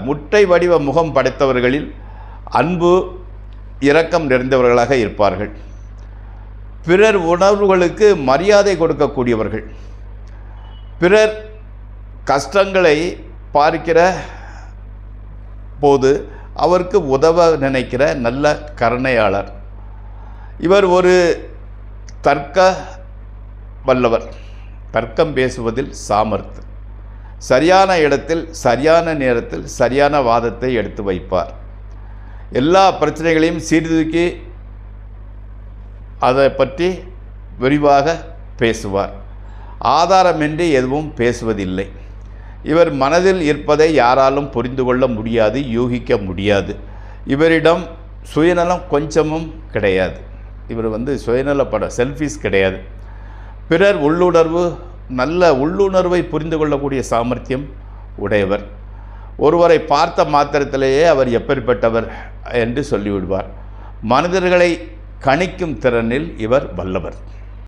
முட்டை வடிவ முகம் படைத்தவர்களில் அன்பு இரக்கம் நிறைந்தவர்களாக இருப்பார்கள். பிறர் உணர்வுகளுக்கு மரியாதை கொடுக்கக்கூடியவர்கள். பிறர் கஷ்டங்களை பார்க்கிற போது அவருக்கு உதவ நினைக்கிற நல்ல கருணையாளர். இவர் ஒரு தர்க்க வல்லவர். தர்க்கம் பேசுவதில் சாமர்த்து. சரியான இடத்தில் சரியான நேரத்தில் சரியான வாதத்தை எடுத்து வைப்பார். எல்லா பிரச்சனைகளையும் சீர்தூக்கி அதை பற்றி விரிவாக பேசுவார். ஆதாரமின்றி எதுவும் பேசுவதில்லை. இவர் மனதில் இருப்பதை யாராலும் புரிந்து கொள்ள முடியாது, யூகிக்க முடியாது. இவரிடம் சுயநலம் கொஞ்சமும் கிடையாது. இவர் சுயநலப்பட செல்ஃபிஷ் கிடையாது. பிறர் நல்ல உள்ளுணர்வை புரிந்து கொள்ளக்கூடிய சாமர்த்தியம் உடையவர். ஒருவரை பார்த்த மாத்திரத்திலேயே அவர் எப்படிப்பட்டவர் என்று சொல்லிவிடுவார். மனிதர்களை கணிக்கும் திறனில் இவர் வல்லவர்.